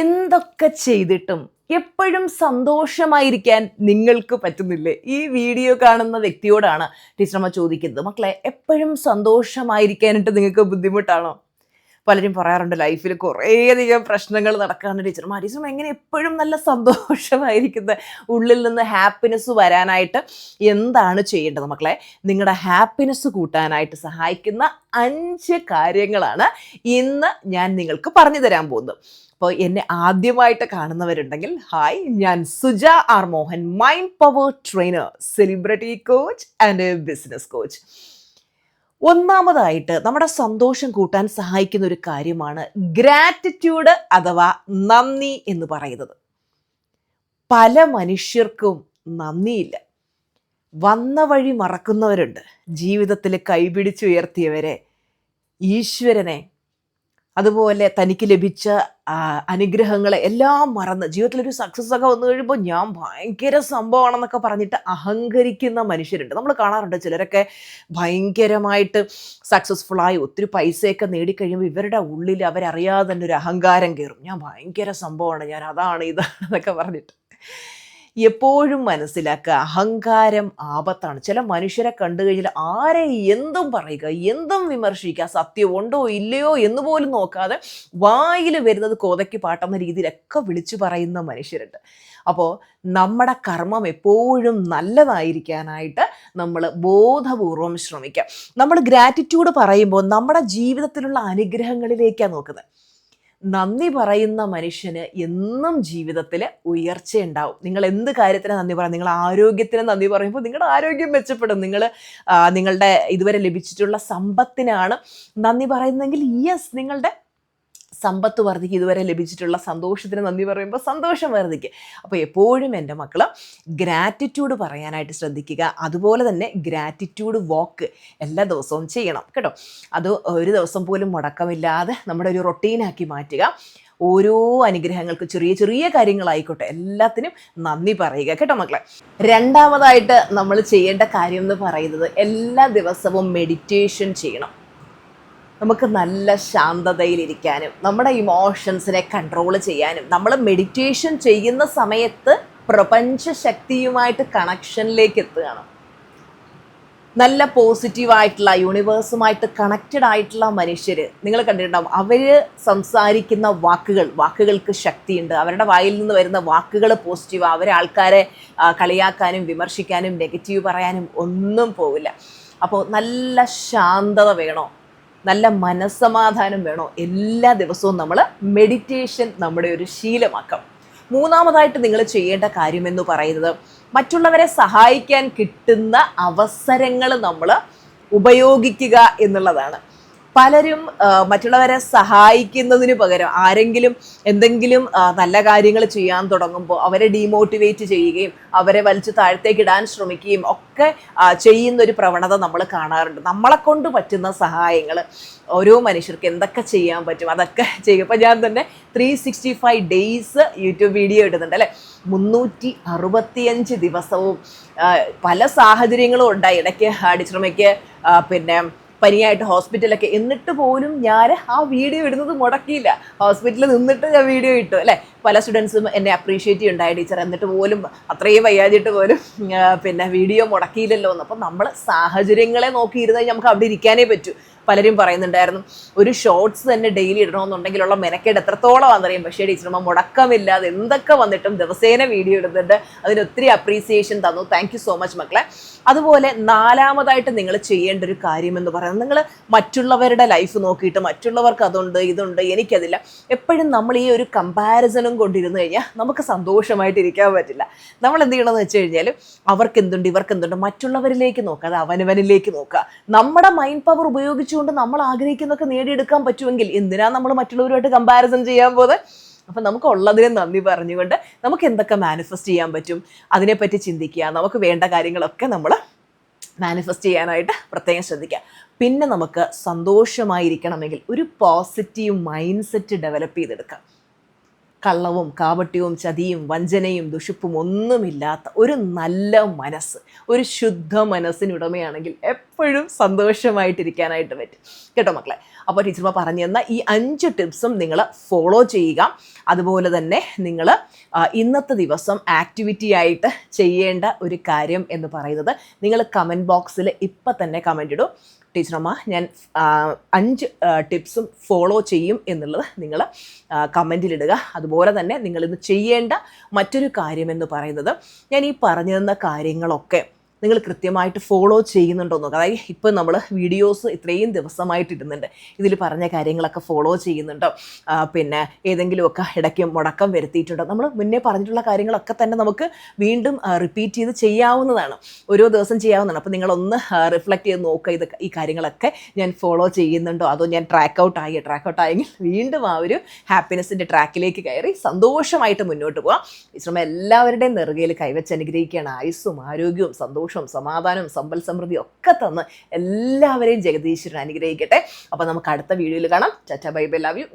എന്തൊക്കെ ചെയ്തിട്ടും എപ്പോഴും സന്തോഷമായിരിക്കാൻ നിങ്ങൾക്ക് പറ്റുന്നില്ലേ? ഈ വീഡിയോ കാണുന്ന വ്യക്തിയോടാണ് ടീച്ചറമ്മ ചോദിക്കുന്നത്. മക്കളെ, എപ്പോഴും സന്തോഷമായിരിക്കാനായിട്ട് നിങ്ങൾക്ക് ബുദ്ധിമുട്ടാണോ? പലരും പറയാറുണ്ട്, ലൈഫിൽ കുറേയധികം പ്രശ്നങ്ങൾ നടക്കാറുണ്ട് ടീച്ചർമാർ എങ്ങനെ എപ്പോഴും നല്ല സന്തോഷമായിരിക്കുന്നത്? ഉള്ളിൽ നിന്ന് ഹാപ്പിനെസ് വരാനായിട്ട് എന്താണ് ചെയ്യേണ്ടത് മക്കളെ? നിങ്ങളുടെ ഹാപ്പിനെസ് കൂട്ടാനായിട്ട് സഹായിക്കുന്ന 5 കാര്യങ്ങളാണ് ഇന്ന് ഞാൻ നിങ്ങൾക്ക് പറഞ്ഞു തരാൻ പോകുന്നത്. അപ്പോൾ എന്നെ ആദ്യമായിട്ട് കാണുന്നവരുണ്ടെങ്കിൽ, ഹായ്, ഞാൻ Suja R Mohan, mind power trainer, celebrity coach and business coach. ഒന്നാമതായിട്ട് നമ്മുടെ സന്തോഷം കൂട്ടാൻ സഹായിക്കുന്ന ഒരു കാര്യമാണ് ഗ്രാറ്റിറ്റ്യൂഡ് അഥവാ നന്ദി എന്ന് പറയുന്നത്. പല മനുഷ്യർക്കും നന്ദിയില്ല. വന്ന വഴി മറക്കുന്നവരുണ്ട്. ജീവിതത്തിൽ കൈപിടിച്ചുയർത്തിയവരെ, ഈശ്വരനെ, അതുപോലെ തനിക്ക് ലഭിച്ച അനുഗ്രഹങ്ങളെ എല്ലാം മറന്ന് ജീവിതത്തിലൊരു സക്സസ് ഒക്കെ വന്നു കഴിയുമ്പോൾ ഞാൻ ഭയങ്കര സംഭവമാണെന്നൊക്കെ പറഞ്ഞിട്ട് അഹങ്കരിക്കുന്ന മനുഷ്യരുണ്ട്. നമ്മൾ കാണാറുണ്ട് ചിലരൊക്കെ ഭയങ്കരമായിട്ട് സക്സസ്ഫുള്ളായി ഒത്തിരി പൈസയൊക്കെ നേടിക്കഴിയുമ്പോൾ ഇവരുടെ ഉള്ളിൽ അവരറിയാതെ തന്നെ ഒരു അഹങ്കാരം കയറും. ഞാൻ ഭയങ്കര സംഭവമാണ്, ഞാൻ അതാണ് ഇതാണെന്നൊക്കെ പറഞ്ഞിട്ട്. എപ്പോഴും മനസ്സിലാക്കുക, അഹങ്കാരം ആപത്താണ്. ചില മനുഷ്യരെ കണ്ടു കഴിഞ്ഞാൽ ആരെ എന്തും പറയുക, എന്തും വിമർശിക്കുക, സത്യമുണ്ടോ ഇല്ലയോ എന്ന് പോലും നോക്കാതെ വായിൽ വരുന്നത് കോതയ്ക്ക് പാട്ടെന്ന രീതിയിലൊക്കെ വിളിച്ചു പറയുന്ന മനുഷ്യരുണ്ട്. അപ്പോൾ നമ്മുടെ കർമ്മം എപ്പോഴും നല്ലതായിരിക്കാനായിട്ട് നമ്മൾ ബോധപൂർവം ശ്രമിക്കാം. നമ്മൾ ഗ്രാറ്റിറ്റ്യൂഡ് പറയുമ്പോൾ നമ്മുടെ ജീവിതത്തിലുള്ള അനുഗ്രഹങ്ങളിലേക്കാണ് നോക്കുന്നത്. നന്ദി പറയുന്ന മനുഷ്യന് എന്നും ജീവിതത്തിൽ ഉയർച്ചയുണ്ടാവും. നിങ്ങൾ എന്ത് കാര്യത്തിന് നന്ദി പറയും? നിങ്ങൾ ആരോഗ്യത്തിന് നന്ദി പറയുമ്പോൾ നിങ്ങളുടെ ആരോഗ്യം മെച്ചപ്പെടും. നിങ്ങളുടെ ഇതുവരെ ലഭിച്ചിട്ടുള്ള സമ്പത്തിനാണ് നന്ദി പറയുന്നതെങ്കിൽ യെസ്, നിങ്ങളുടെ സമ്പത്ത് വർദ്ധിക്കും. ഇതുവരെ ലഭിച്ചിട്ടുള്ള സന്തോഷത്തിന് നന്ദി പറയുമ്പോൾ സന്തോഷം വർദ്ധിക്കുക. അപ്പോൾ എപ്പോഴും എൻ്റെ മക്കൾ ഗ്രാറ്റിറ്റ്യൂഡ് പറയാനായിട്ട് ശ്രദ്ധിക്കുക. അതുപോലെ തന്നെ ഗ്രാറ്റിറ്റ്യൂഡ് വാക്ക് എല്ലാ ദിവസവും ചെയ്യണം കേട്ടോ. അത് ഒരു ദിവസം പോലും മുടക്കമില്ലാതെ നമ്മുടെ ഒരു റൊട്ടീനാക്കി മാറ്റുക. ഓരോ അനുഗ്രഹങ്ങൾക്ക് ചെറിയ ചെറിയ കാര്യങ്ങളായിക്കോട്ടെ, എല്ലാത്തിനും നന്ദി പറയുക കേട്ടോ മക്കളെ. രണ്ടാമതായിട്ട് നമ്മൾ ചെയ്യേണ്ട കാര്യം എന്ന് പറയുന്നത്, എല്ലാ ദിവസവും മെഡിറ്റേഷൻ ചെയ്യണം. നമുക്ക് നല്ല ശാന്തതയിലിരിക്കാനും നമ്മുടെ ഇമോഷൻസിനെ കൺട്രോൾ ചെയ്യാനും, നമ്മൾ മെഡിറ്റേഷൻ ചെയ്യുന്ന സമയത്ത് പ്രപഞ്ച ശക്തിയുമായിട്ട് കണക്ഷനിലേക്ക് എത്തുകയാണ്. നല്ല പോസിറ്റീവായിട്ടുള്ള യൂണിവേഴ്സുമായിട്ട് കണക്റ്റഡ് ആയിട്ടുള്ള മനുഷ്യർ നിങ്ങൾ കണ്ടിട്ടുണ്ടാവും. അവർ സംസാരിക്കുന്ന വാക്കുകൾക്ക് ശക്തിയുണ്ട്. അവരുടെ വായിൽ നിന്ന് വരുന്ന വാക്കുകൾ പോസിറ്റീവ്. അവരെ ആൾക്കാരെ കളിയാക്കാനും വിമർശിക്കാനും നെഗറ്റീവ് പറയാനും ഒന്നും പോവില്ല. അപ്പോൾ നല്ല ശാന്തത വേണോ, നല്ല മനസ്സമാധാനം വേണോ, എല്ലാ ദിവസവും നമ്മൾ മെഡിറ്റേഷൻ നമ്മുടെ ഒരു ശീലമാക്കാം. മൂന്നാമതായിട്ട് നിങ്ങൾ ചെയ്യേണ്ട കാര്യമെന്ന് പറയുന്നത്, മറ്റുള്ളവരെ സഹായിക്കാൻ കിട്ടുന്ന അവസരങ്ങൾ നമ്മൾ ഉപയോഗിക്കുക എന്നുള്ളതാണ്. പലരും മറ്റുള്ളവരെ സഹായിക്കുന്നതിന് പകരം ആരെങ്കിലും എന്തെങ്കിലും നല്ല കാര്യങ്ങൾ ചെയ്യാൻ തുടങ്ങുമ്പോൾ അവരെ ഡീമോട്ടിവേറ്റ് ചെയ്യുകയും അവരെ വലിച്ചു താഴത്തേക്ക് ഇടാൻ ശ്രമിക്കുകയും ഒക്കെ ചെയ്യുന്നൊരു പ്രവണത നമ്മൾ കാണാറുണ്ട്. നമ്മളെ കൊണ്ട് പറ്റുന്ന സഹായങ്ങൾ ഓരോ മനുഷ്യർക്ക് എന്തൊക്കെ ചെയ്യാൻ പറ്റും അതൊക്കെ ചെയ്യും. ഇപ്പം ഞാൻ തന്നെ 365 ഡേയ്സ് യൂട്യൂബ് വീഡിയോ ഇടുന്നുണ്ട് അല്ലേ. 365 ദിവസവും പല സാഹചര്യങ്ങളും ഉണ്ടായി. ഇടയ്ക്ക് ടീച്ചറമ്മയ്ക്ക് പനിയായിട്ട് ഹോസ്പിറ്റലൊക്കെ, എന്നിട്ട് പോലും ഞാൻ ആ വീഡിയോ ഇടുന്നത് മുടക്കിയില്ല. ഹോസ്പിറ്റലിൽ നിന്നിട്ട് ഞാൻ വീഡിയോ ഇട്ടു അല്ലേ. പല സ്റ്റുഡൻസും എന്നെ അപ്രീഷിയേറ്റ് ചെയ്യുണ്ടായി, ടീച്ചർ എന്നിട്ട് പോലും അത്രയും വയ്യാതിട്ട് പോലും വീഡിയോ മുടക്കിയില്ലല്ലോ എന്ന്. അപ്പം നമ്മൾ സാഹചര്യങ്ങളെ നോക്കിയിരുന്നാൽ നമുക്ക് അവിടെ ഇരിക്കാനേ പറ്റൂ. പലരും പറയുന്നുണ്ടായിരുന്നു, ഒരു ഷോർട്സ് തന്നെ ഡെയിലി ഇടണമെന്നുണ്ടെങ്കിലുള്ള മെനക്കേട് എത്രത്തോളമാണെന്നറിയാം. പക്ഷേ ടീച്ചർമ്മ മുടക്കമില്ലാതെ എന്തൊക്കെ വന്നിട്ടും ദിവസേന വീഡിയോ ഇടുന്നുണ്ട്. അതിന് ഒത്തിരി അപ്രീസിയേഷൻ തന്നു. താങ്ക് യു സോ മച്ച് മക്കളെ. അതുപോലെ നാലാമതായിട്ട് നിങ്ങൾ ചെയ്യേണ്ട ഒരു കാര്യം എന്ന് പറയുന്നത്, നിങ്ങൾ മറ്റുള്ളവരുടെ ലൈഫ് നോക്കിയിട്ട് മറ്റുള്ളവർക്ക് അതുണ്ട് ഇതുണ്ട് എനിക്കതില്ല, എപ്പോഴും നമ്മൾ ഈ ഒരു കമ്പാരിസണും കൊണ്ടിരുന്നു കഴിഞ്ഞാൽ നമുക്ക് സന്തോഷമായിട്ട് ഇരിക്കാൻ പറ്റില്ല. നമ്മൾ എന്ത് ചെയ്യണമെന്ന് വെച്ച് കഴിഞ്ഞാൽ, അവർക്ക് എന്തുണ്ട് ഇവർക്ക് എന്തുണ്ട്, മറ്റുള്ളവരിലേക്ക് നോക്കുക, അത് അവനവനിലേക്ക് നോക്കുക. നമ്മുടെ മൈൻഡ് പവർ ഉപയോഗിച്ചുകൊണ്ട് നമ്മൾ ആഗ്രഹിക്കുന്നതൊക്കെ നേടിയെടുക്കാൻ പറ്റുമെങ്കിൽ എന്തിനാ നമ്മൾ മറ്റുള്ളവരുമായിട്ട് കമ്പാരിസൺ ചെയ്യാൻ പോകുന്നത്? അപ്പം നമുക്ക് ഉള്ളതിനെ നന്ദി പറഞ്ഞുകൊണ്ട് നമുക്ക് എന്തൊക്കെ മാനിഫെസ്റ്റ് ചെയ്യാൻ പറ്റും അതിനെപ്പറ്റി ചിന്തിക്കുക. നമുക്ക് വേണ്ട കാര്യങ്ങളൊക്കെ നമ്മൾ മാനിഫെസ്റ്റ് ചെയ്യാനായിട്ട് പ്രത്യേകം ശ്രദ്ധിക്കുക. പിന്നെ നമുക്ക് സന്തോഷമായിരിക്കണമെങ്കിൽ ഒരു പോസിറ്റീവ് മൈൻഡ് സെറ്റ് ഡെവലപ്പ് ചെയ്തെടുക്കാം. കള്ളവും കാപട്യവും ചതിയും വഞ്ചനയും ദുഷിപ്പും ഒന്നുമില്ലാത്ത ഒരു നല്ല മനസ്സ്, ഒരു ശുദ്ധ മനസ്സിനുടമയാണെങ്കിൽ എപ്പോഴും സന്തോഷമായിട്ടിരിക്കാനായിട്ട് പറ്റും കേട്ടോ മക്കളെ. അപ്പോൾ ടീച്ചർമാർ പറഞ്ഞു തന്ന ഈ 5 ടിപ്സും നിങ്ങൾ ഫോളോ ചെയ്യുക. അതുപോലെ തന്നെ നിങ്ങൾ ഇന്നത്തെ ദിവസം ആക്ടിവിറ്റി ആയിട്ട് ചെയ്യേണ്ട ഒരു കാര്യം എന്ന് പറയുന്നത്, നിങ്ങൾ കമൻറ്റ് ബോക്സിൽ ഇപ്പം തന്നെ കമൻ്റ് ഇടും, ടീച്ചറമ്മ ഞാൻ 5 ടിപ്സും ഫോളോ ചെയ്യും എന്നുള്ളത് നിങ്ങൾ കമൻറ്റിലിടുക. അതുപോലെ തന്നെ നിങ്ങളിന്ന് ചെയ്യേണ്ട മറ്റൊരു കാര്യമെന്ന് പറയുന്നത്, ഞാൻ ഈ പറഞ്ഞു തന്ന കാര്യങ്ങളൊക്കെ നിങ്ങൾ കൃത്യമായിട്ട് ഫോളോ ചെയ്യുന്നുണ്ടോ നോക്കുക. അതായത് ഇപ്പം നമ്മൾ വീഡിയോസ് ഇത്രയും ദിവസമായിട്ട് ഇടുന്നുണ്ട്, ഇതിൽ പറഞ്ഞ കാര്യങ്ങളൊക്കെ ഫോളോ ചെയ്യുന്നുണ്ടോ, പിന്നെ ഏതെങ്കിലുമൊക്കെ ഇടയ്ക്ക് മുടക്കം വരുത്തിയിട്ടുണ്ടോ. നമ്മൾ മുന്നേ പറഞ്ഞിട്ടുള്ള കാര്യങ്ങളൊക്കെ തന്നെ നമുക്ക് വീണ്ടും റിപ്പീറ്റ് ചെയ്ത് ചെയ്യാവുന്നതാണ്, ഓരോ ദിവസം ചെയ്യാവുന്നതാണ്. അപ്പോൾ നിങ്ങളൊന്ന് റിഫ്ലക്റ്റ് ചെയ്ത് നോക്കുക, ഈ കാര്യങ്ങളൊക്കെ ഞാൻ ഫോളോ ചെയ്യുന്നുണ്ടോ, അതോ ഞാൻ ട്രാക്ക് ഔട്ട് ആയെങ്കിൽ വീണ്ടും ആ ഒരു ഹാപ്പിനെസ്സിൻ്റെ ട്രാക്കിലേക്ക് കയറി സന്തോഷമായിട്ട് മുന്നോട്ട് പോകാം. ടീച്ചർമാർ എല്ലാവരുടെയും നെറുകയിൽ കൈവച്ച് അനുഗ്രഹിക്കുകയാണ്. ആയുസ്സും ആരോഗ്യവും സന്തോഷവും സമാധാനവും സമ്പൽ സമൃദ്ധിയും ഒക്കെ തന്ന് എല്ലാവരെയും ജഗദീശ്വരൻ അനുഗ്രഹിക്കട്ടെ. അപ്പോൾ നമുക്ക് അടുത്ത വീഡിയോയിൽ കാണാം. Tata bye bye, love you.